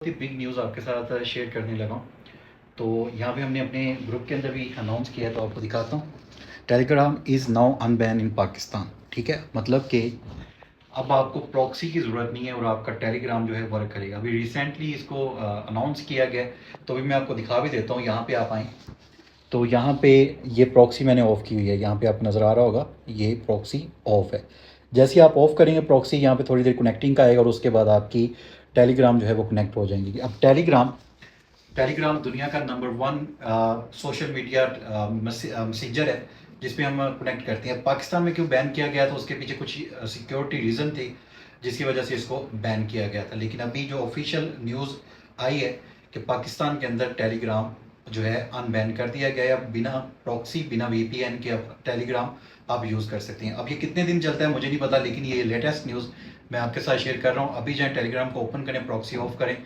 बहुत ही big news आपके साथ शेयर करने लगा हूँ। तो यहाँ पे हमने अपने ग्रुप के अंदर भी अनाउंस किया है, तो आपको दिखाता हूँ। टेलीग्राम इज़ नाउ अनबैन इन पाकिस्तान। ठीक है, मतलब कि अब आपको प्रॉक्सी की ज़रूरत नहीं है और आपका टेलीग्राम जो है वर्क करेगा। अभी रिसेंटली इसको अनाउंस किया गया, तो अभी मैं आपको दिखा भी देता हूँ। यहाँ पे आप आएँ तो यहाँ पे ये प्रॉक्सी मैंने ऑफ़ की हुई है। यहाँ पे आपको नज़र आ रहा होगा, ये प्रॉक्सी ऑफ़ है। जैसे ही आप ऑफ़ करेंगे प्रॉक्सी, यहाँ पे थोड़ी देर कनेक्टिंग का आएगा और उसके बाद आपकी टेलीग्राम जो है वो कनेक्ट हो जाएंगी। अब टेलीग्राम दुनिया का नंबर 1 सोशल मीडिया मैसेंजर है, जिस पे हम कनेक्ट करते हैं। पाकिस्तान में क्यों बैन किया गया, तो उसके पीछे कुछ सिक्योरिटी रीज़न थी जिसकी वजह से इसको बैन किया गया था। लेकिन अभी जो ऑफिशियल न्यूज़ आई है कि पाकिस्तान के अंदर टेलीग्राम जो है अनबैन कर दिया गया है। बिना प्रॉक्सी, बिना वीपीएन के अब टेलीग्राम आप यूज़ कर सकते हैं। अब ये कितने दिन चलता है मुझे नहीं पता, लेकिन ये लेटेस्ट न्यूज़ मैं आपके साथ शेयर कर रहा हूँ। अभी जाएँ टेलीग्राम को ओपन करें, प्रॉक्सी ऑफ करें